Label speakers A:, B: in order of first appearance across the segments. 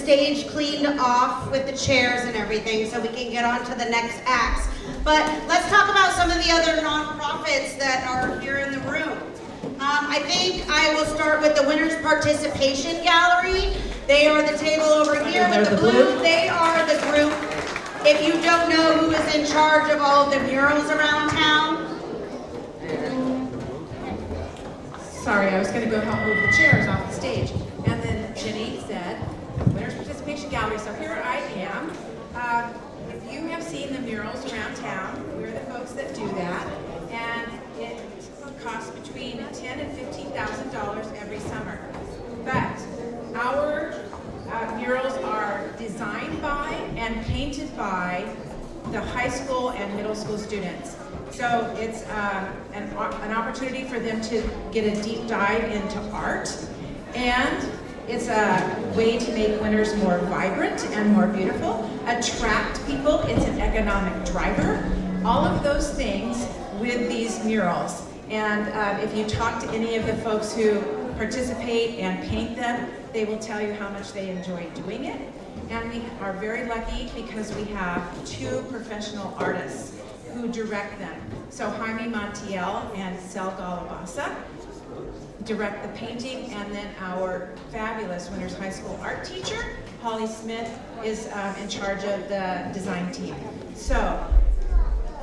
A: stage cleaned off with the chairs and everything so we can get on to the next acts. But let's talk about some of the other nonprofits that are here in the room. I think I will start with the Winners Participation Gallery. They are the table over here with the blue. They are the group. If you don't know who is in charge of all of the murals around town.
B: Sorry, I was going to go help move the chairs off the stage. And then Jenny said, Winners Participation Gallery. So here I am. If you have seen the murals around town, we're the folks that do that. And it costs between $10,000 and $15,000 every summer. But our murals are designed by and painted by the high school and middle school students. So it's an opportunity for them to get a deep dive into art, and it's a way to make Winners more vibrant and more beautiful, attract people, it's an economic driver, all of those things with these murals. And if you talk to any of the folks who participate and paint them, they will tell you how much they enjoy doing it. And we are very lucky because we have 2 professional artists who direct them. So Jaime Montiel and Sel Galabasa direct the painting, and then our fabulous Winners High School art teacher, Holly Smith, is in charge of the design team. So,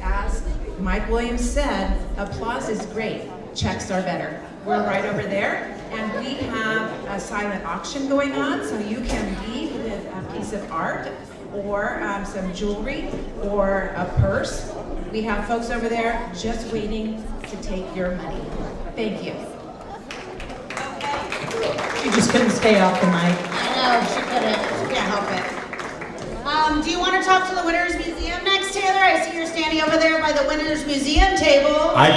B: as Mike Williams said, applause is great, checks are better. We're right over there, and we have a silent auction going on, so you can leave with a piece of art or some jewelry or a purse. We have folks over there just waiting to take your money. Thank you.
C: She just couldn't stay off the mic.
A: I know, she couldn't. She can't help it. Do you want to talk to the Winners Museum next, Taylor? I see you're standing over there by the Winners Museum table.
D: I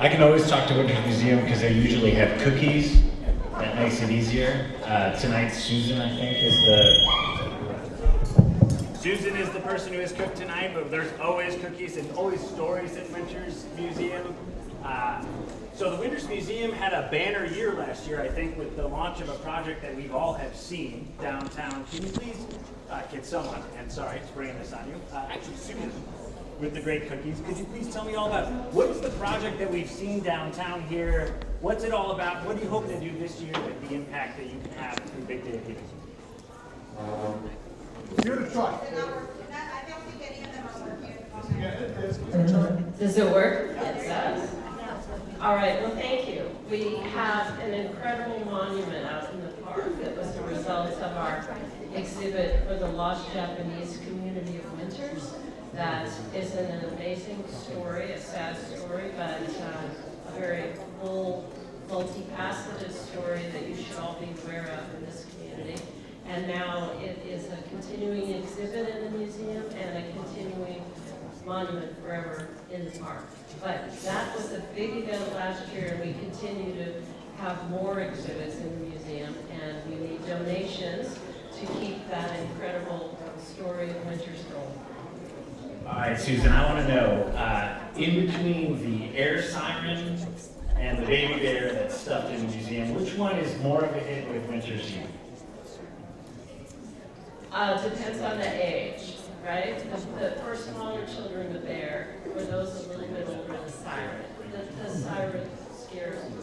D: can always talk to Winners Museum because they usually have cookies. That makes it easier. Tonight, Susan, I think, is the person who has cooked tonight, but there's always cookies and always stories at Winners Museum. So the Winners Museum had a banner year last year, I think, with the launch of a project that we've all have seen downtown. Can you please, can someone, and sorry, springing this on you, actually Susan, with the great cookies, could you please tell me all about what is the project that we've seen downtown here? What's it all about? What do you hope to do this year with the impact that you can have through Big Day of Giving?
E: Give it a try.
A: I don't think any of them are working.
F: Does it work? It does. All right, well, thank you. We have an incredible monument out in the park that was the result of our exhibit for the Lost Japanese Community of Winters. That is an amazing story, a sad story, but a very full, multifaceted story that you should all be aware of in this community. And now it is a continuing exhibit in the museum and a continuing monument forever in the park. But that was a big event last year, and we continue to have more exhibits in the museum, and we need donations to keep that incredible story of Winters going.
D: All right, Susan, I want to know, in between the air siren and the baby bear that's stuffed in the museum, which one is more of a hit with Winter's Eve?
F: Depends on the age, right? The first smaller children, the bear, or those a little bit older, the siren. The siren scares me.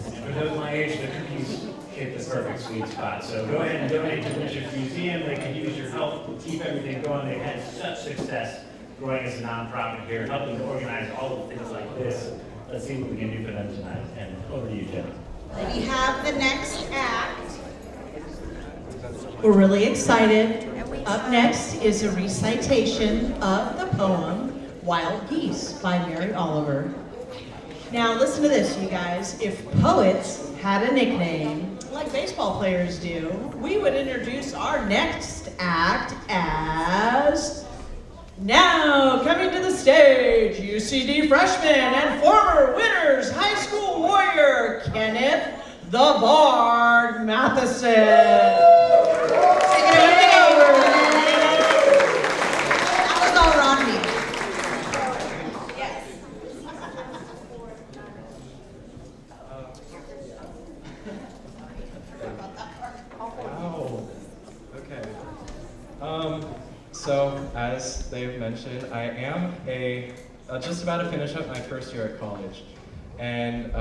D: And for those my age, the cookies hit the perfect sweet spot. So go ahead and donate to the Winter's Museum. They could use your help to keep everything going. They've had such success growing as a nonprofit here, helping to organize all of things like this. Let's see what we can do for them tonight. And over to you, Jenny.
A: We have the next act.
C: We're really excited. Up next is a recitation of the poem Wild Geese by Mary Oliver. Now listen to this, you guys. If poets had a nickname, like baseball players do, we would introduce our next act as... Now, coming to the stage, UCD freshman and former Winners High School warrior, Kenneth the Bard Matheson.
A: That was all Rodney. Yes.
E: So, as they've mentioned, I am just about to finish up my first year at college. And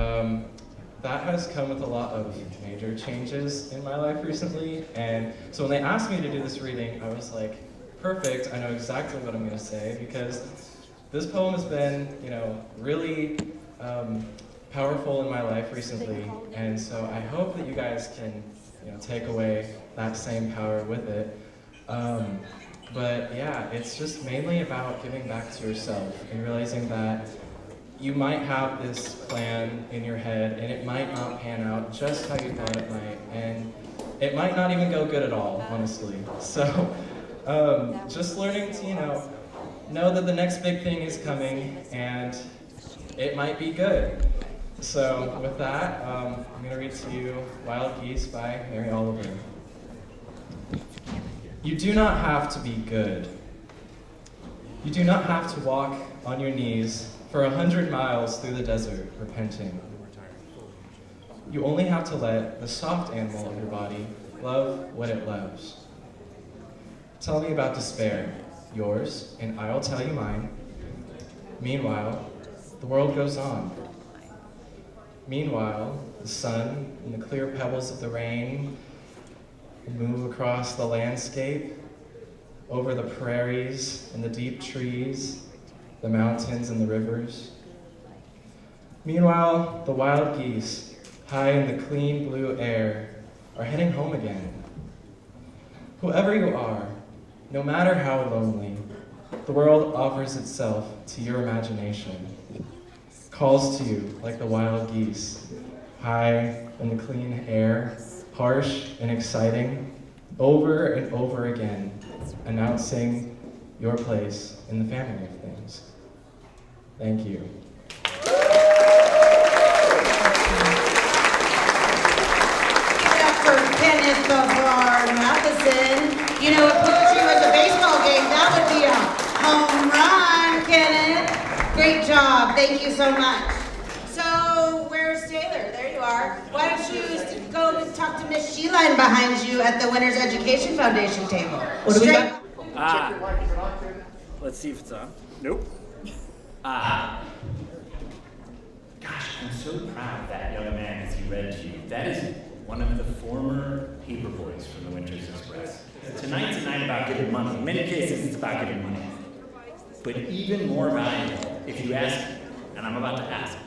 E: that has come with a lot of major changes in my life recently. And so when they asked me to do this reading, I was like, perfect, I know exactly what I'm gonna say, because this poem has been, really powerful in my life recently. And so I hope that you guys can, take away that same power with it. But yeah, it's just mainly about giving back to yourself and realizing that you might have this plan in your head and it might not pan out just how you thought it might, and it might not even go good at all, honestly. So just learning to, know that the next big thing is coming and it might be good. So with that, I'm going to read to you Wild Geese by Mary Oliver. You do not have to be good. You do not have to walk on your knees for 100 miles through the desert, repenting. You only have to let the soft animal of your body love what it loves. Tell me about despair, yours, and I'll tell you mine. Meanwhile, the world goes on. Meanwhile, the sun and the clear pebbles of the rain move across the landscape, over the prairies and the deep trees, the mountains and the rivers. Meanwhile, the wild geese, high in the clean blue air, are heading home again. Whoever you are, no matter how lonely, the world offers itself to your imagination, calls to you like the wild geese, high in the clean air, harsh and exciting, over and over again, announcing your place in the family of things. Thank you.
A: Give it up for Kenneth Matheson. If poetry was a baseball game, that would be a home run, Kenneth. Great job. Thank you so much. So, where's Taylor? There you are. Why don't you go and talk to Miss Sheline behind you at the Winners Education Foundation table?
C: What do we got?
D: Let's see if it's on. Nope.
G: Gosh, I'm so proud of that young man as he read to you. That is one of the former paper boys from the Winters Express. Tonight's a night about giving money. In many cases, it's about giving money. But even more valuable, if you ask, and I'm about to ask,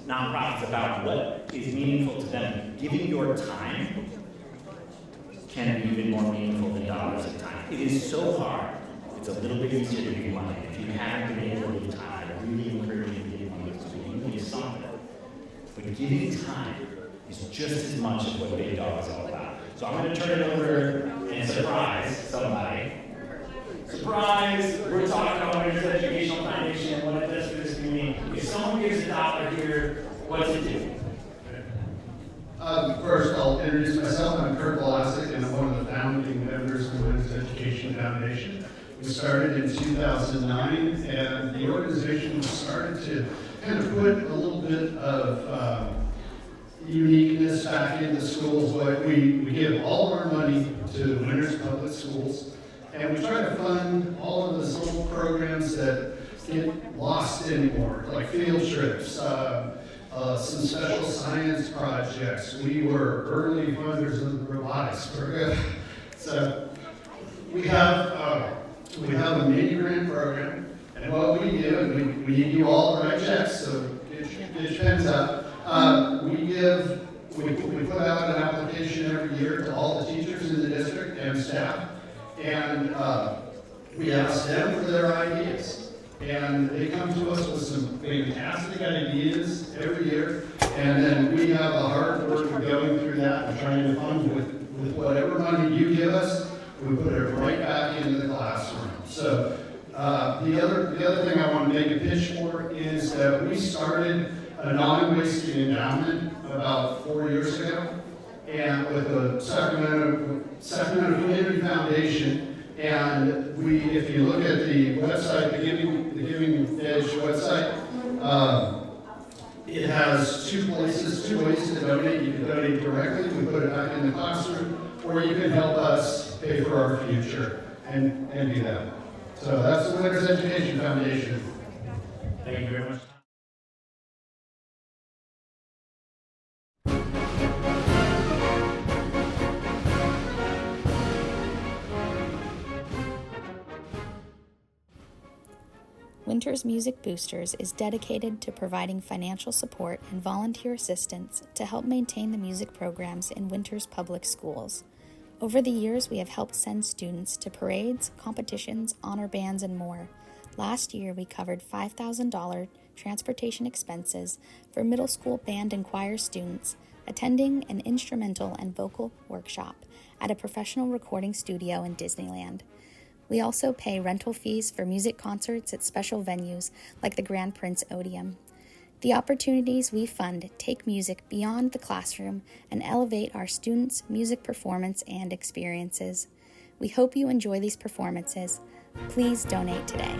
G: nonprofits about what is meaningful to them, giving your time can be even more meaningful than dollars of time. It is so hard. It's a little bit easier to give money. If you haven't been able to give time, I really encourage you to give money so you can give something. But giving time is just as much as what Big Dog is all about. So I'm going to turn it over and surprise somebody. Surprise! We're talking about Winners Educational Foundation and what it does for this community. If someone gives $1 here, what's it do?
H: First, I'll introduce myself. I'm Kurt Vlasic, and I'm one of the founding members of the Winners Education Foundation. We started in 2009, and the organization started to kind of put a little bit of uniqueness back into schools. We give all of our money to Winners Public Schools, and we try to fund all of those little programs that get lost anymore, like field trips, some special science projects. We were early funders of the Robotics program. So we have a mini grant program, and what we do, and we give you all the right checks, so get your pens up. We put out an application every year to all the teachers in the district and staff, and we ask them for their ideas. And they come to us with some fantastic ideas every year, and then we have the hard work of going through that and trying to fund with whatever money you give us, we put it right back into the classroom. So the other thing I want to make a pitch for is that we started a non-wasting endowment about 4 years ago, and with the Sacramento Community Foundation. And if you look at the website, the Giving Edge website, it has two ways to donate. You can donate directly, we put it back in the classroom, or you can help us pay for our future. and do that. So that's the Winters Education Foundation.
G: Thank you very much.
I: Winters Music Boosters is dedicated to providing financial support and volunteer assistance to help maintain the music programs in Winters Public Schools. Over the years, we have helped send students to parades, competitions, honor bands, and more. Last year, we covered $5,000 transportation expenses for middle school band and choir students attending an instrumental and vocal workshop at a professional recording studio in Disneyland. We also pay rental fees for music concerts at special venues like the Grand Prince Odeum. The opportunities we fund take music beyond the classroom and elevate our students' music performance and experiences. We hope you enjoy these performances. Please donate today.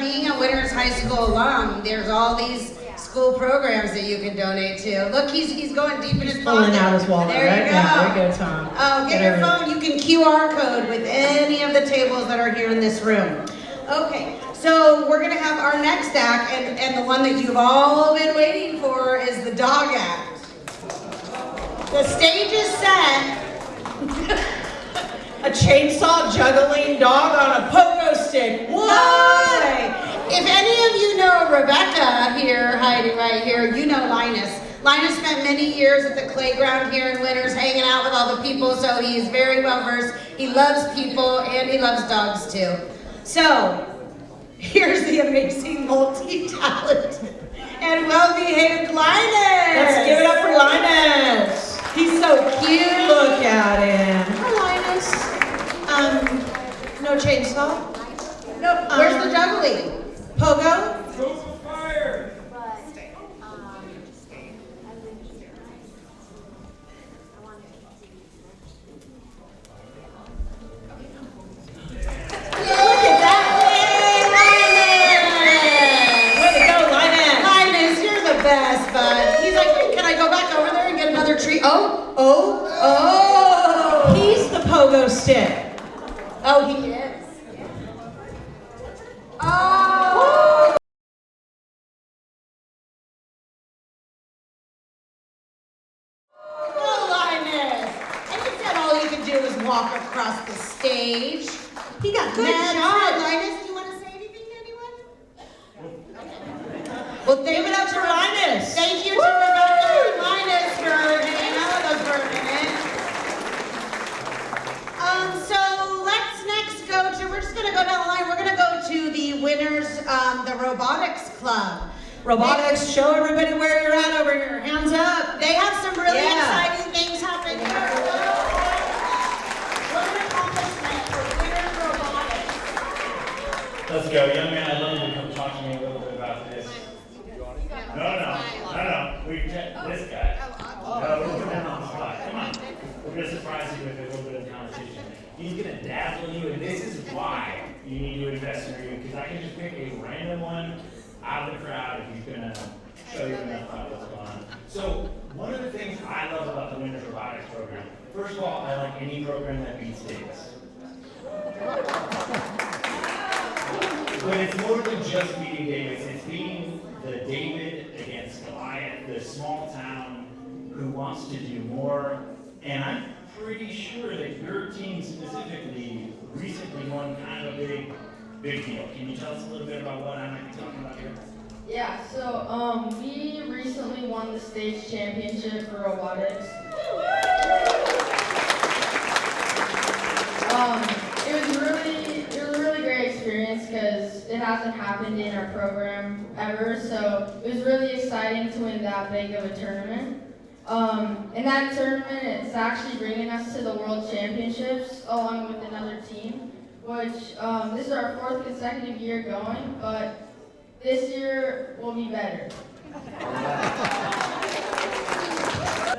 A: Being a Winters High School alum, there's all these school programs that you can donate to. Look, he's going deep in his pocket.
C: Pulling out his wallet
A: There
C: right
A: you
C: now.
A: go.
C: There you go, Tom.
A: Oh, get your phone. You can QR code with any of the tables that are here in this room. Okay, so we're gonna have our next act, and the one that you've all been waiting for is the dog act. The stage is set.
C: A chainsaw juggling dog on a pogo stick. What?
A: If any of you know Rebecca here, hiding right here, you know Linus. Linus spent many years at the playground here in Winters hanging out with all the people, so he's very well versed. He loves people and he loves dogs too. So, here's the amazing multi-talented and well-behaved Linus.
C: Let's give it up for Linus.
A: He's so cute.
C: Look at him. Hi, Linus. No chainsaw?
A: No, where's the juggling?
C: Pogo? Look at that! Yay, Linus! Way to go, Linus!
A: Linus, you're the best, bud. He's like, can I go back over there and get another treat? Oh!
C: He's the pogo stick.
A: Oh, he is. Oh! Oh, Linus. And you said all you could do was walk across the stage.
C: He got
A: Good
C: mad
A: job,
C: tricks.
A: Linus. Do you want to say anything to anyone? Okay. Well,
C: Give it up for Linus.
A: Thank you to Rebecca and Linus for hanging out with us for a minute. So let's next go to, we're just going to go down the line. We're going to go to the Winters, the Robotics Club.
C: Robotics, show everybody where you're at over here. Hands up.
A: They have some really
C: Yeah.
A: exciting things happening here. What an accomplishment for Winters Robotics.
G: Let's go. Young man, I'd love you to come talk to me a little bit about this. No. This guy. No, we're putting him on the spot. Come on. We're going to surprise you with a little bit of conversation. He's going to dazzle you, and this is why you need to invest in you, because I can just pick a random one out of the crowd if he's going to show you enough about what's going on. So, one of the things I love about the Winters Robotics program, first of all, I like any program that beats Davis. But it's more than just beating Davis, it's beating the David against Goliath, the small town who wants to do more. And I'm pretty sure that your team specifically recently won kind of a big deal. Can you tell us a little bit about what I might be talking about here?
J: Yeah, so we recently won the state championship for robotics. It was a really great experience because it hasn't happened in our program ever, so it was really exciting to win that big of a tournament. In that tournament, it's actually bringing us to the World Championships along with another team, which this is our 4th consecutive year going, but this year will be better.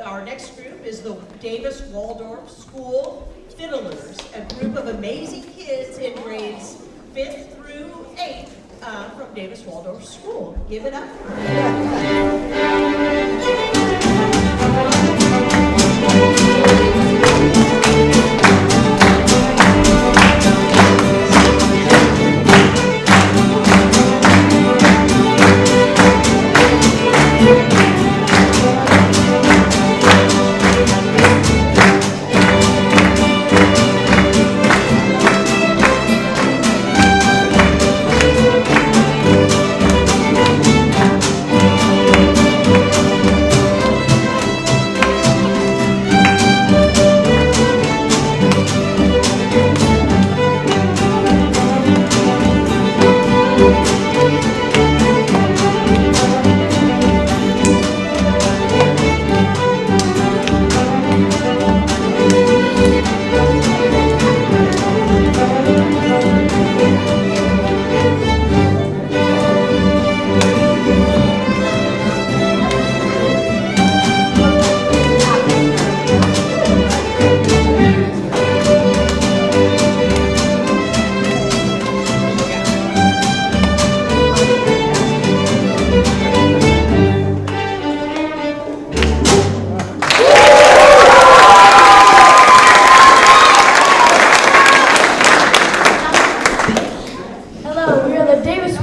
C: Our next group is the Davis Waldorf School Fiddlers, a group of amazing kids in grades 5th through 8th from Davis Waldorf School. Give it up.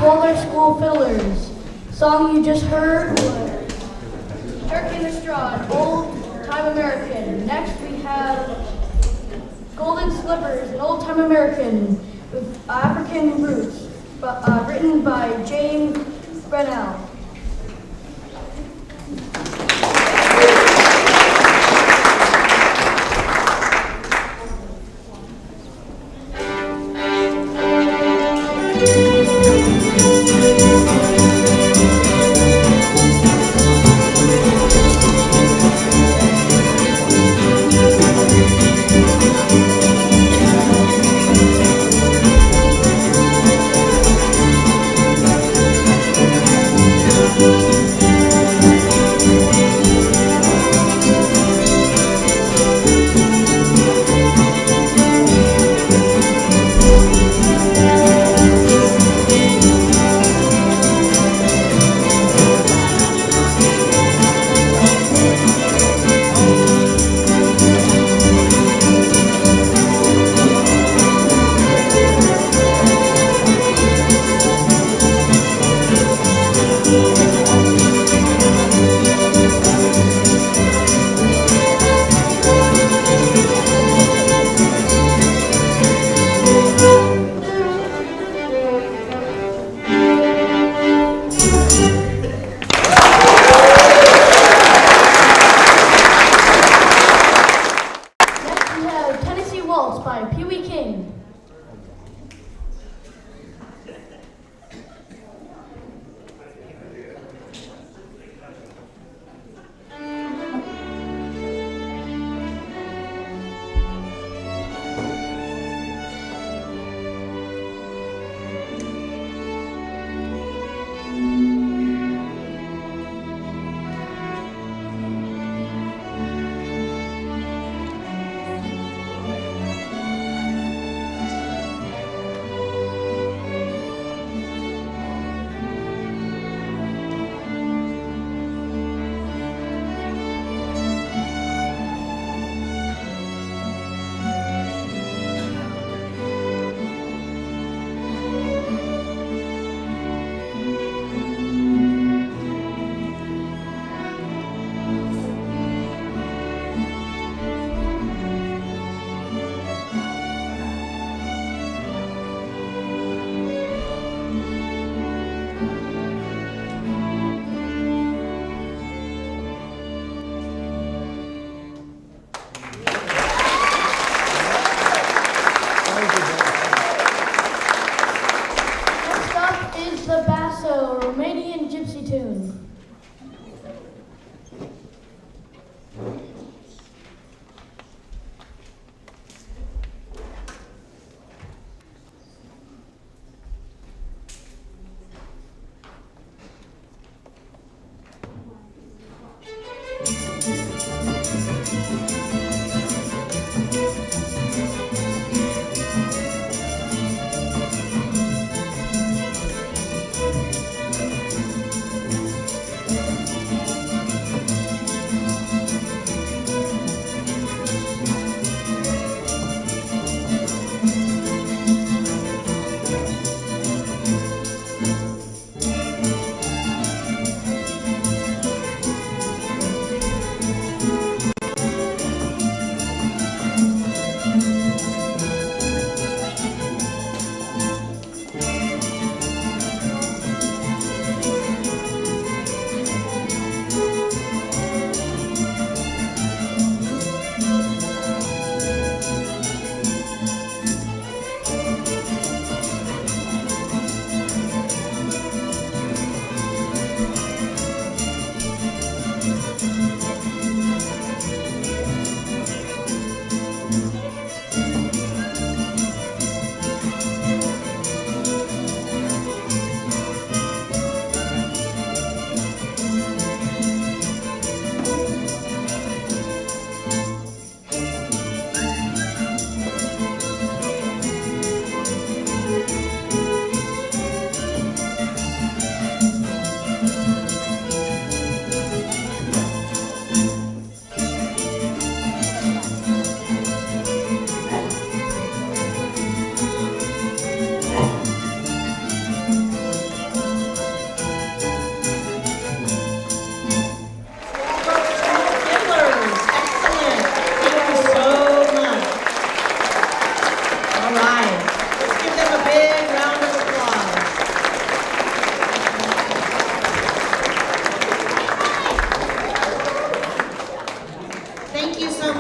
K: Waldorf School Fiddlers. Song you just heard was Turkey in the Straw, Old Time American. Next we have Golden Slippers, an Old Time American with African roots, written by James Brennell.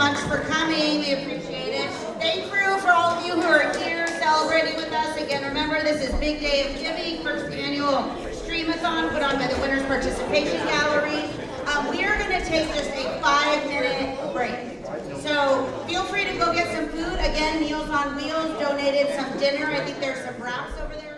A: much for coming. We appreciate it. Thank you for all of you who are here celebrating with us. Again, remember, this is Big Day of Giving, first annual Stream-a-thon put on by the Winners Participation Gallery. We are going to take just a 5-minute break. So feel free to go get some food. Again, Meals on Wheels donated some dinner. I think there's some wraps over there.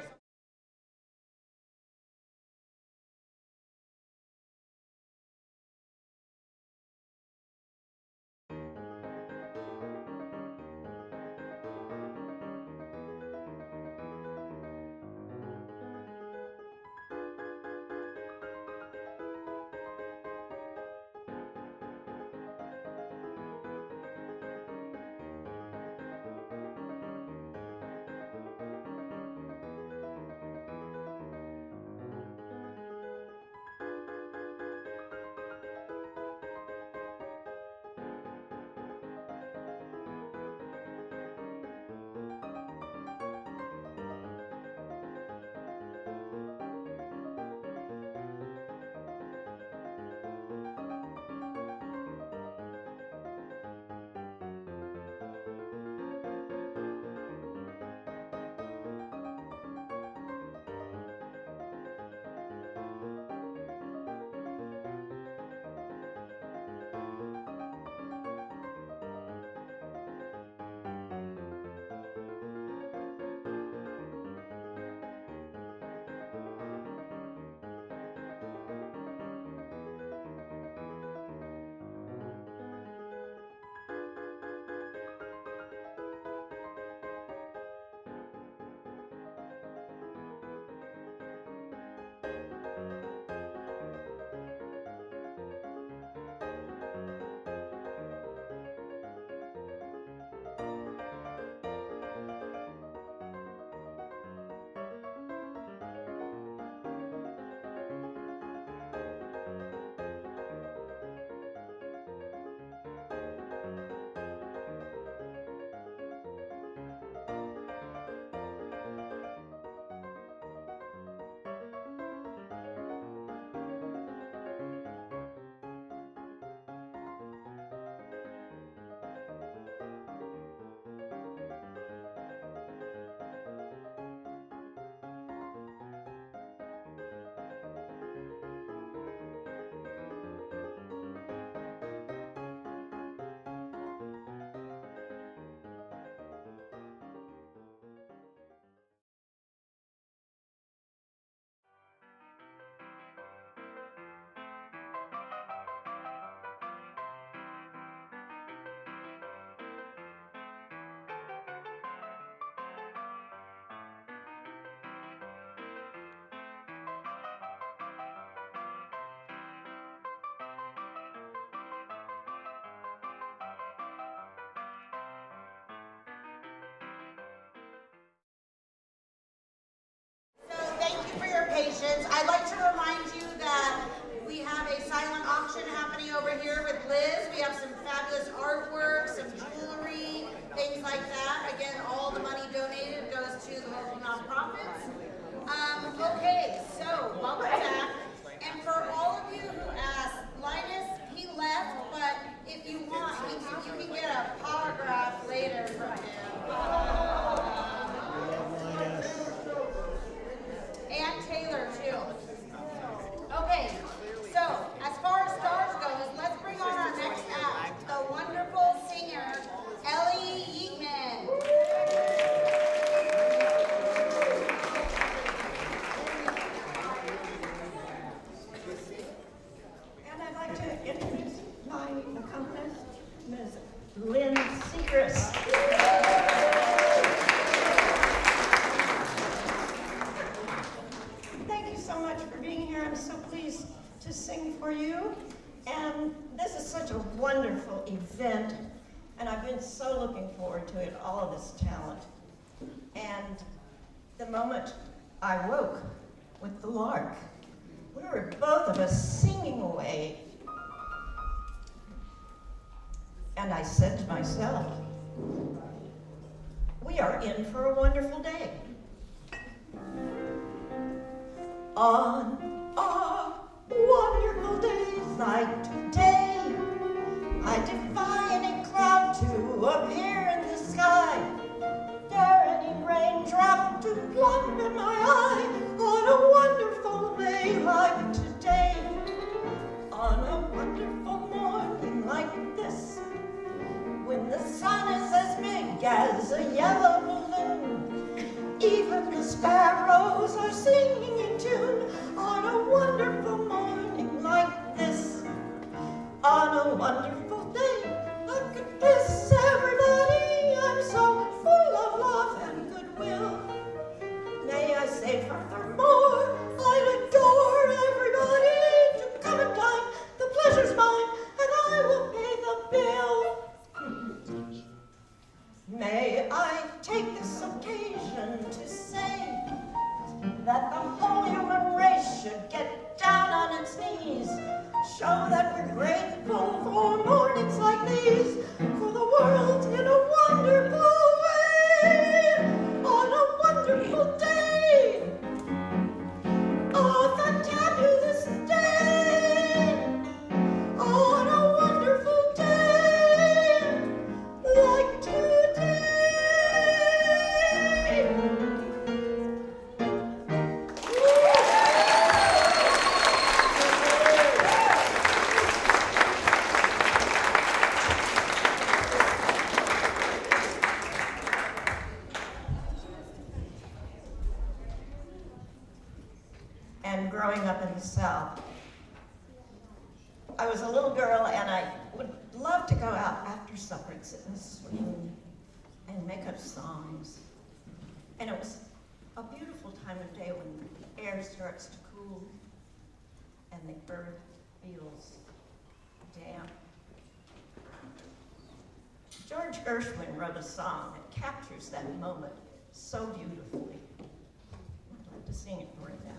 A: Patience. I'd like to remind you that we have a silent auction happening over here with Liz. We have some fabulous artwork, some jewelry, things like that. Again, all the money donated goes to the local nonprofits. Okay, so welcome back. And for all of you who asked, Linus, he left, but if you want, you can get a autograph later from him. And Taylor, too. Okay, so as far as stars goes, let's bring on our next act, the wonderful singer, Ellie Yeatman.
L: And I'd like to introduce my accompanist, Ms. Lynn Seacrest. I'm so pleased to sing for you, and this is such a wonderful event, and I've been so looking forward to it, all of this talent. And the moment I woke with the lark, we were both of us singing away, and I said to myself, we are in for a wonderful day. On wonderful days like today, I defy any cloud to appear in the sky. Dare any raindrop to plunder my eye on a wonderful day like today. On a wonderful morning like this, when the sun is as big as a yellow balloon, even the sparrows are singing in tune. On a wonderful morning like this, on a wonderful day, look at this, everybody. I'm so full of love and goodwill. May I say furthermore, I'd adore everybody to come and dine. The pleasure's mine, and I will pay the bill. May I take this occasion to say that the whole human race should get down on its knees, show that we're grateful for mornings like these, for the world in a wonderful way, on a wonderful day, a fantabulous day, on a wonderful day like today. And growing up in the South, I was a little girl and I would love to go out after supper and sit in the swing and make up songs. And it was a beautiful time of day when the air starts to cool and the earth feels damp. George Gershwin wrote a song that captures that moment so beautifully. I'd like to sing it for you now.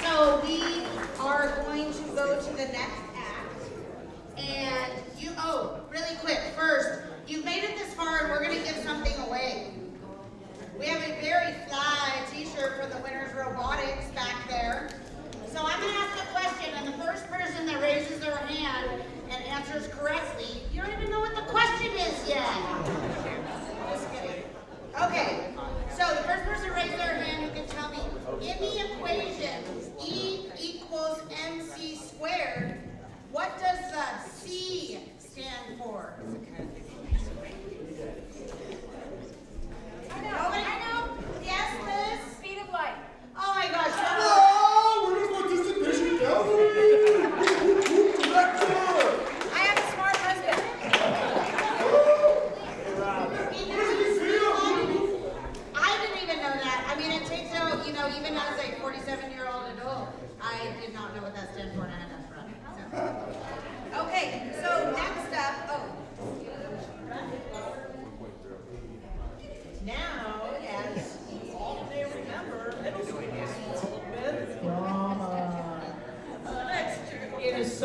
A: So we are going to go to the next act, and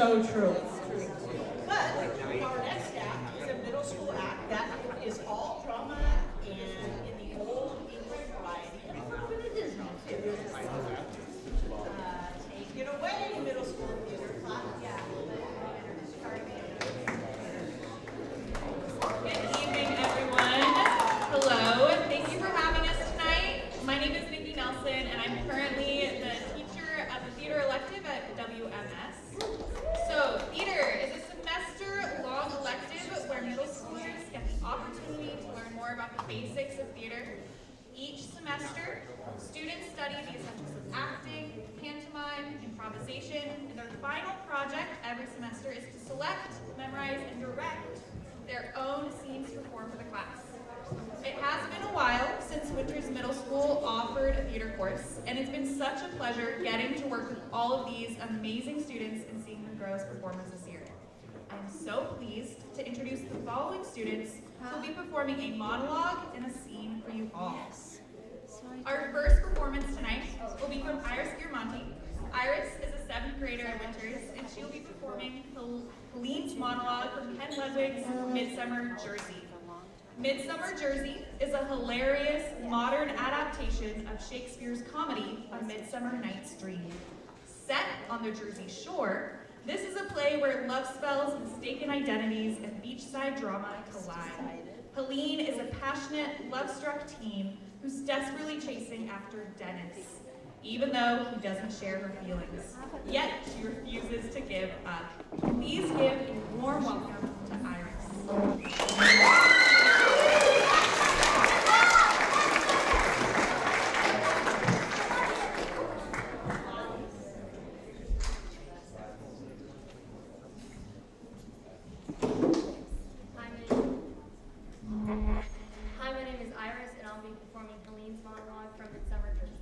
C: so true.
M: But our next act is a middle school act that is all drama and in the old English variety. Take it away, middle school theater class.
N: Good evening, everyone. Hello, and thank you for having us tonight. My name is Nikki Nelson, and I'm currently the teacher of the theater elective at WMS. So, theater is a semester-long elective where middle schoolers get the opportunity to learn more about the basics of theater. Each semester, students study the essentials of acting, pantomime, improvisation, and their final project every semester is to select, memorize, and direct their own scenes to perform for the class. It has been a while since Winters Middle School offered a theater course, and it's been such a pleasure getting to work with all of these amazing students and seeing them grow as performers this year. I'm so pleased to introduce the following students who will be performing a monologue and a scene for you all. Our first performance tonight will be from Iris Guermonti. Iris is a 7th grader at Winters, and she will be performing Helene's monologue from Ken Ledwig's Midsummer Jersey. Midsummer Jersey is a hilarious modern adaptation of Shakespeare's comedy A Midsummer Night's Dream. Set on the Jersey Shore, this is a play where love spells, mistaken identities, and beachside drama collide. Helene is a passionate, love-struck teen who's desperately chasing after Dennis, even though he doesn't share her feelings. Yet, she refuses to give up. Please give a warm welcome to Iris.
O: Hi, my name is Iris, and I'll be performing Helene's monologue from Midsummer Jersey.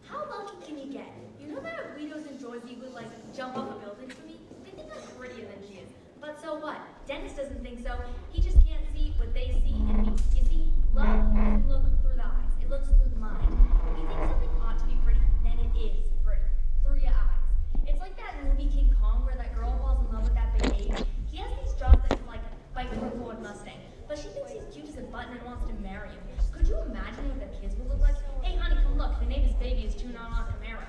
O: How lucky can you get? You know that Guidos and Joyce would like jump off a building for me? They think I'm prettier than she is. But so what? Dennis doesn't think so. He just can't see what they see in me. You see, love doesn't look through the eyes. It looks through the mind. If you think something ought to be pretty, then it is pretty. Through your eyes. It's like that movie King Kong where that girl falls in love with that big ape. He has these jaws that can like fight for a Ford Mustang. But she thinks he's cute as a button and wants to marry him. Could you imagine what their kids would look like? Hey honey, come look, the neighbor's baby is chewing on our Camaro.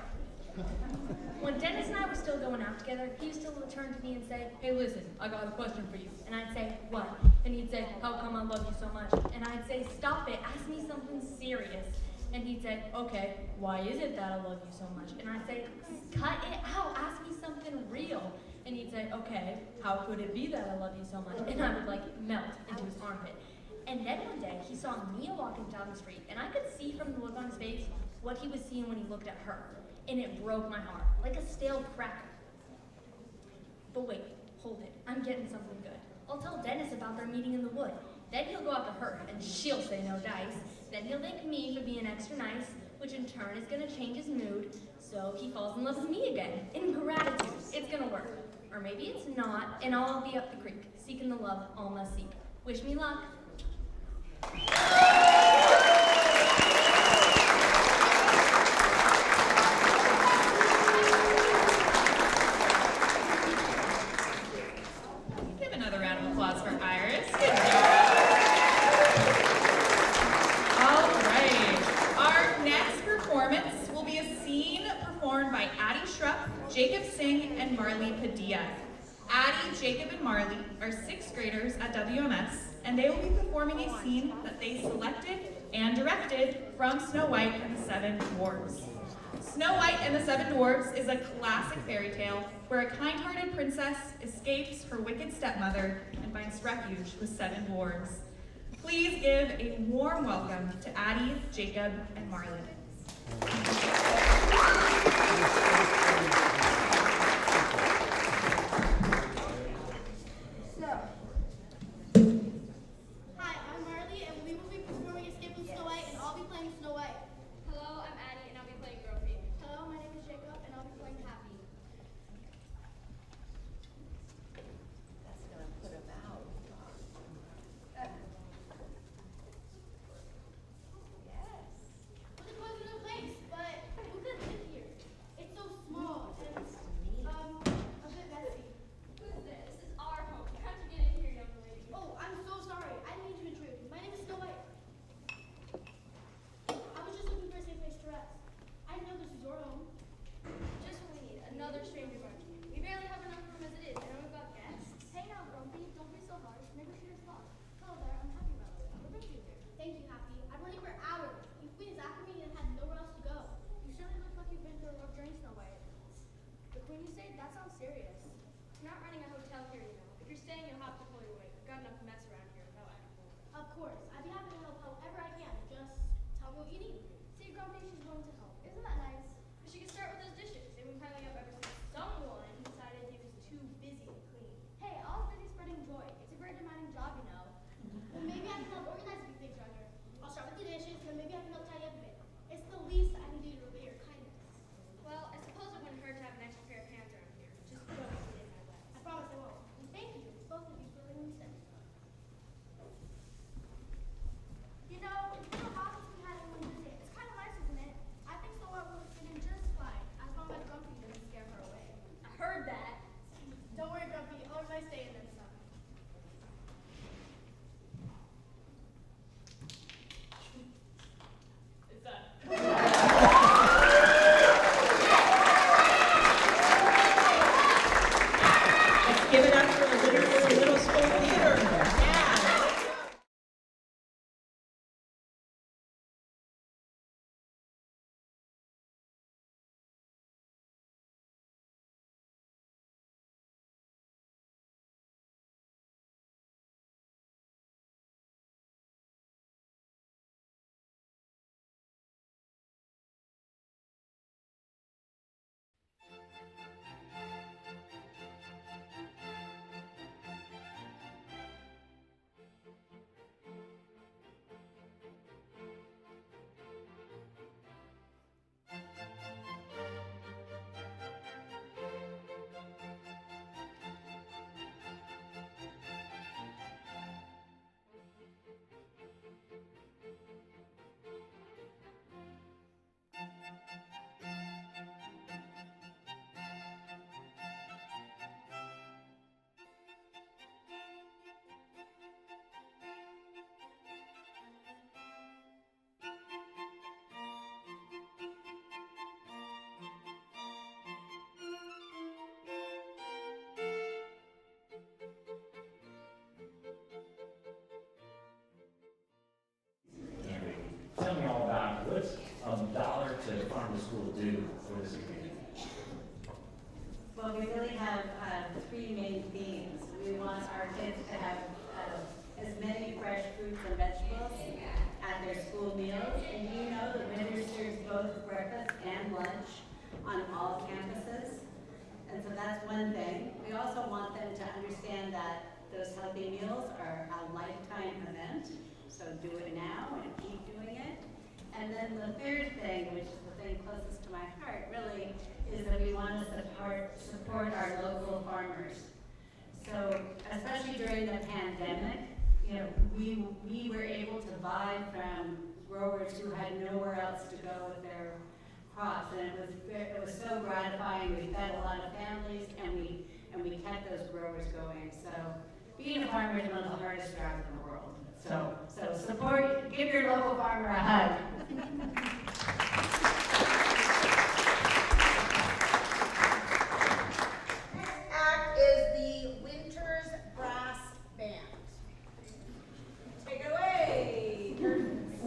O: When Dennis and I were still going out together, he used to turn to me and say, hey listen, I got a question for you. And I'd say, what? And he'd say, how come I love you so much? And I'd say, stop it, ask me something serious. And he'd say, okay, why is it that I love you so much? And I'd say, cut it out, ask me something real. And he'd say, okay, how could it be that I love you so much? And I would like melt into his armpit. And then one day, he saw Mia walking down the street, and I could see from the look on his face what he was seeing when he looked at her. And it broke my heart, like a stale cracker. But wait, hold it, I'm getting something good. I'll tell Dennis about their meeting in the wood. Then he'll go after her, and she'll say no dice. Then he'll thank me for being extra nice, which in turn is gonna change his mood, so he falls in love with me again. In gratitude, it's gonna work. Or maybe it's not, and I'll be up the creek, seeking the love all must seek. Wish me luck.
N: Give another round of applause for Iris. Good job. All right. Our next performance will be a scene performed by Addie Schrupp, Jacob Singh, and Marley Padilla. Addie, Jacob, and Marley are 6th graders at WMS, and they will be performing a scene that they selected and directed from Snow White and the Seven Dwarfs. Snow White and the Seven Dwarfs is a classic fairy tale where a kind-hearted princess escapes her wicked stepmother and finds refuge with 7 dwarves. Please give a warm welcome to Addie, Jacob, and Marley.
O: Hi, I'm Marley, and we will be performing Escape from Snow White, and I'll be playing Snow White. Hello, I'm Addie, and I'll be playing Girlfriend. Hello, my name is Jacob, and I'll be playing Happy.
L: That's gonna put him out.
O: Yes. Well, it wasn't a place, but who could live here? It's so
K: not running a hotel here, you know. If you're staying, you'll have to pull your weight. We've got enough mess around here without animals. Of course. I'd be happy to help however I can. Just tell me what you need. See, Grumpy's willing to help. Isn't that nice? But she can start with those dishes. They've been piling up ever since someone decided he was too busy to clean. Hey, I was busy spreading joy. It's a very demanding job, you know. Well, maybe I can help organize a few things around here. I'll start with the dishes, and maybe I can help tidy up a bit. It's the least I can do to repay your kindness. Well, I suppose it wouldn't hurt to have an extra pair of hands around here. Just don't get in my way. I promise I won't. And thank you, both of you, for letting me sit. You know, it's been a while since we had anyone visit. It's kind of nice, isn't it? I think so will fit in just fine, as long as Grumpy doesn't scare her away. I heard that. Don't worry, Grumpy. I'll have a nice day in this summer.
N: It's done.
C: Let's give it up for the Winter's Middle School Theater. Yeah.
G: Tell me all about it. What's $1 to farm to school do for this community?
P: Well, we really have three main themes. We want our kids to have as many fresh fruits and vegetables at their school meals. And you know that Winters serves both breakfast and lunch on all campuses. And so that's one thing. We also want them to understand that those healthy meals are a lifetime event. So do it now and keep doing it. And then the third thing, which is the thing closest to my heart, really, is that we want to support our local farmers. So, especially during the pandemic, you know, we were able to buy from growers who had nowhere else to go with their crops, and it was so gratifying. We fed a lot of families, and we kept those growers going. So, being a farmer is one of the hardest jobs in the world. So support, give your local farmer a hug.
M: Next act is the Winters Brass Band. Take it away, curtains.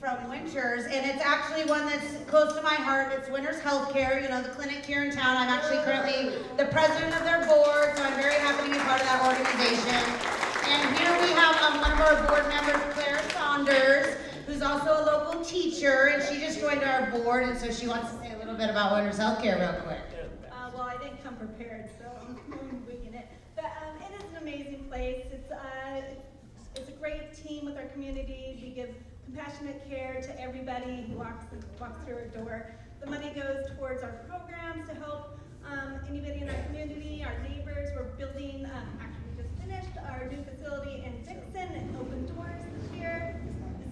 A: from Winters, and it's actually one that's close to my heart. It's Winters Healthcare, you know, the clinic here in town. I'm actually currently the president of their board, so I'm very happy to be part of that organization. And here we have one of our board members, Claire Saunders, who's also a local teacher, and she just joined our board, and so she wants to say a little bit about Winters Healthcare real quick.
Q: Well, I didn't come prepared, so I'm winging it. But it is an amazing place. It's a great team with our community. We give compassionate care to everybody who walks through our door. The money goes towards our programs to help anybody in our community, our neighbors. We're building, actually we just finished our new facility in Dixon and open doors this year.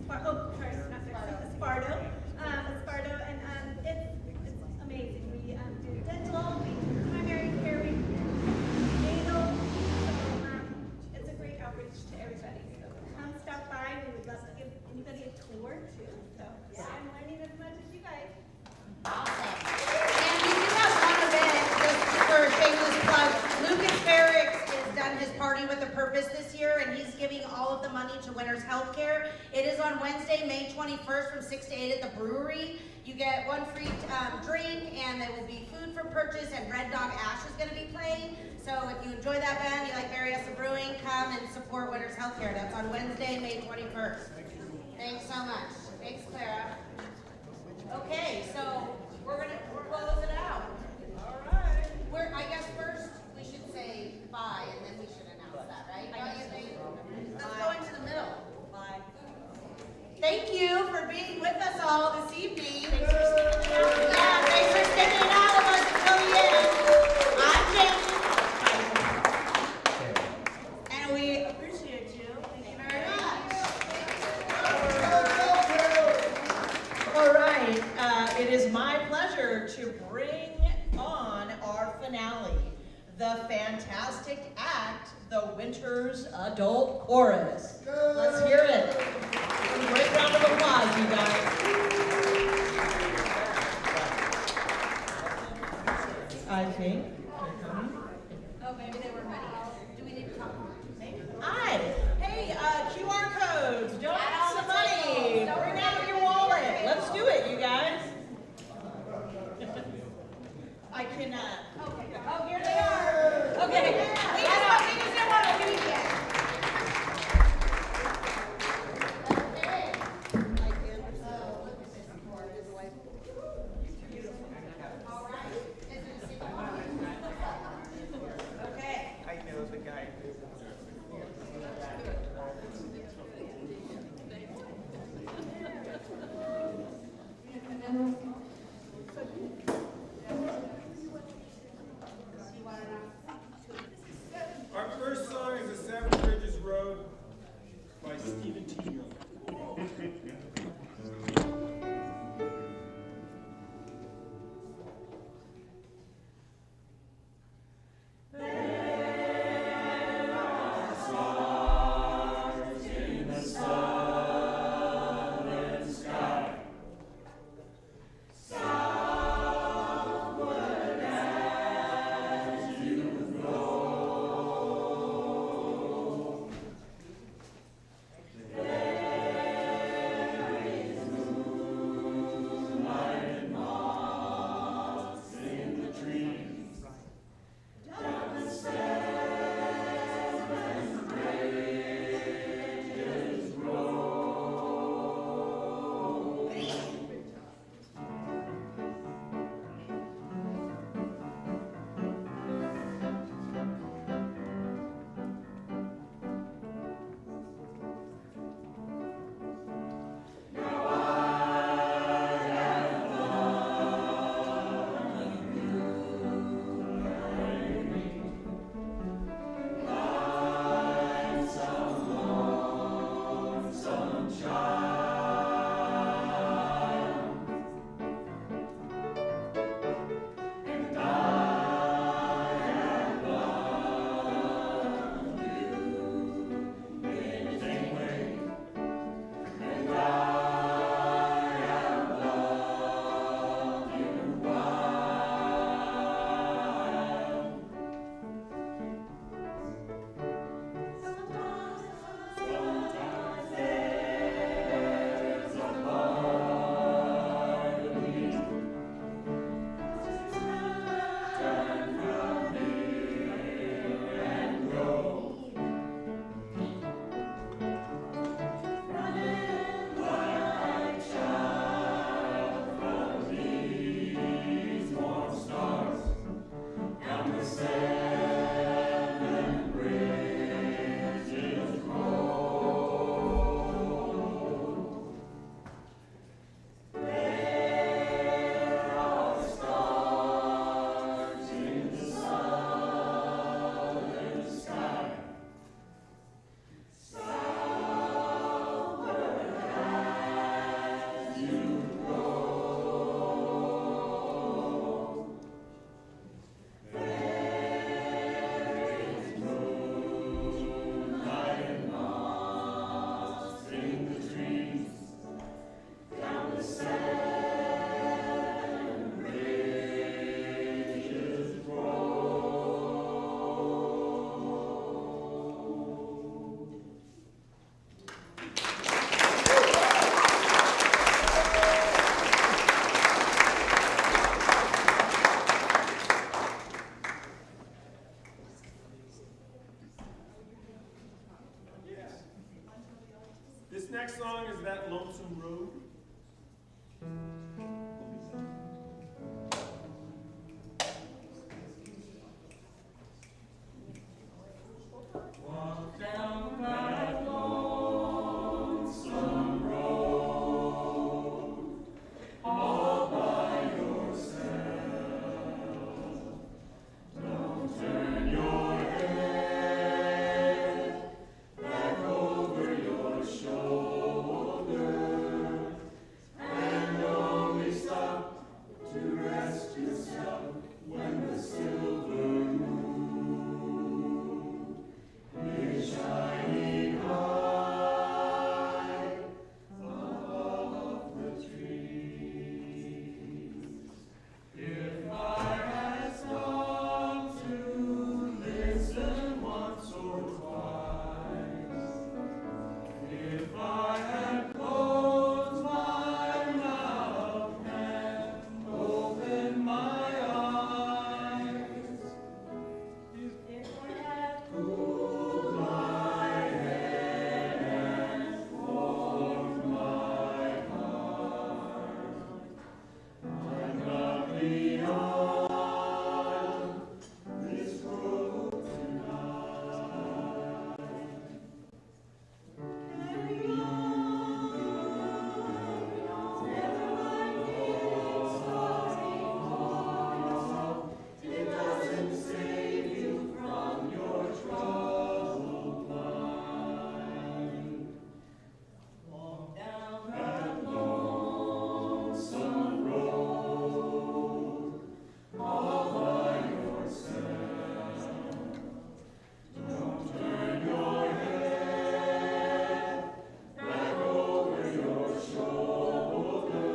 Q: Esparto, and it's amazing. We do dental, we do primary care, we do natal. So it's a great outreach to everybody. So come stop by. We would love to give anybody a tour too. So I'm learning as much as you guys.
A: Awesome. And we do have one event, just for a shameless plug. Lucas Barracks has done his Party with a Purpose this year, and he's giving all of the money to Winters Healthcare. It is on Wednesday, May 21st from 6 to 8 at the brewery. You get one free drink, and there will be food for purchase, and Red Dog Ash is going to be playing. So if you enjoy that band, you like Marietta Brewing, come and support Winters Healthcare. That's on Wednesday, May 21st. Thanks so much. Thanks, Clara. Okay, so we're close it out. All right. I guess first we should say bye, and then we should announce that, right? Don't you think? Let's go into the middle. Bye. Thank you for being with us all this evening. Thanks for sticking it out. Yeah, thanks for sticking it out with us until the end. I'm Jen. And we appreciate you. Thank you very much.
C: All right, it is my pleasure to bring on our finale, the fantastic act, the Winters Adult Chorus. Let's hear it. A great round of applause, you guys. I think they're coming.
A: Oh, maybe they were ready. Do we need to talk? Maybe.
C: Hi. Hey, QR codes, donate some money, bring out your wallet. Let's do it, you guys. I can,
A: Okay. Oh, here they are. Okay. We just didn't want to leave yet.
R: lonesome road. Walk down that lonesome road, all by yourself. Don't turn your head back over your shoulder, and only stop to rest yourself when the silver moon is shining high above the trees. If I had stopped to listen once or twice, if I had closed my mouth and opened my eyes, if I had cooled my head and formed my heart, I'm not beyond this road tonight. Carry on, never mind feeling sorry for yourself. It doesn't save you from your troubled mind. Walk down that lonesome road, all by yourself. Don't turn your head back over your shoulder,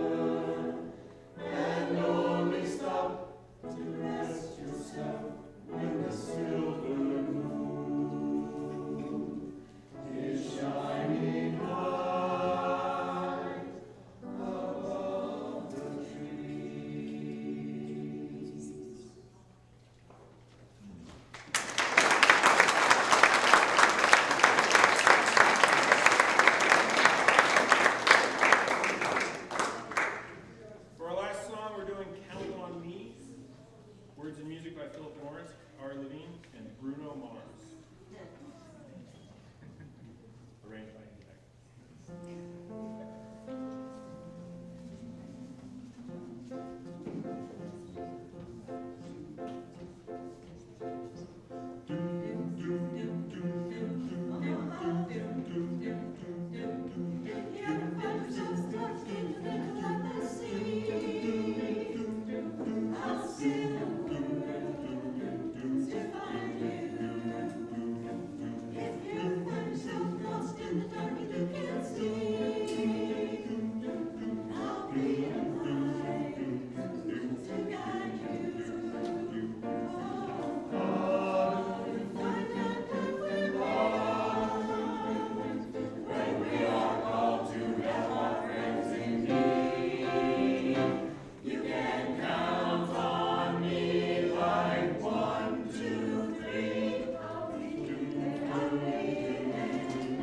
R: and only stop to rest yourself when the silver moon is shining high above the trees. For our last song, we're doing Count on Me. Words and music by Philip Morris, Ari Levine, and Bruno Mars. Arranged by Andy Beck. I'll sing a word to find you. If you find yourself lost in the dark and you can't see, I'll be a light to guide you. Find out who we are when we are called to help our friends in need. You can count on me like 1, 2, 3. I'll be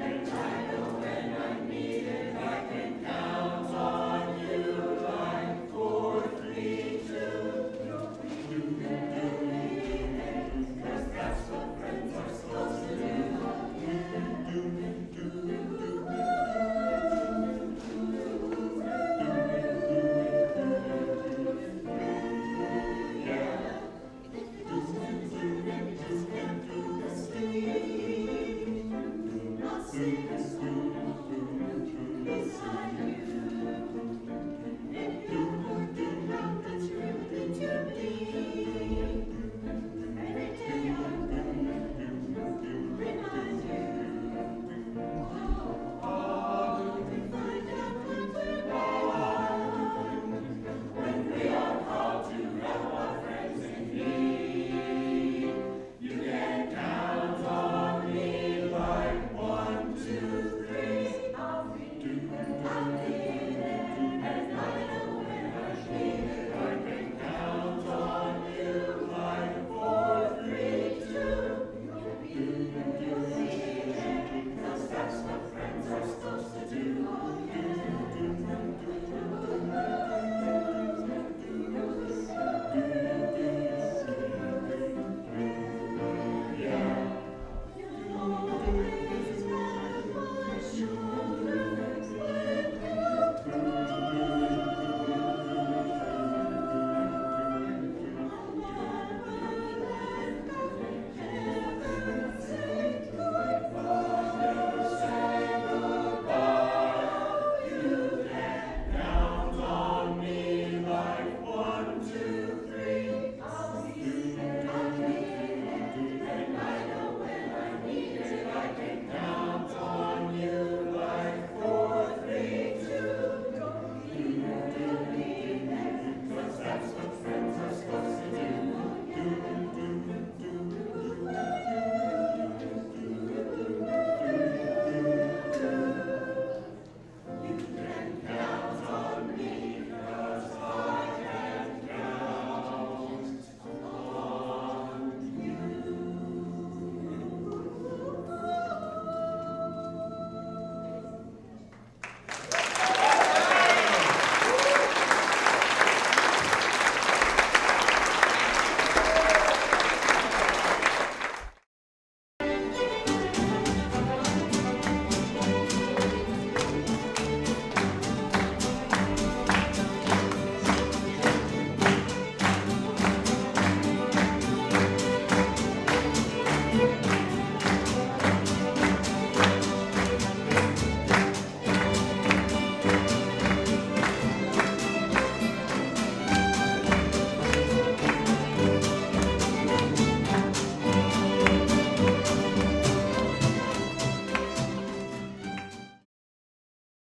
R: and I know when I'm needed. I can count on you like 4, 3, 2. You'll be because that's what friends are supposed to do. I'll sing a song beside you. If you forget how much you mean to me, every day I remind you. We find out when we're born, when we are called to help our friends in need. You can count on me like 1, 2, 3. I'll be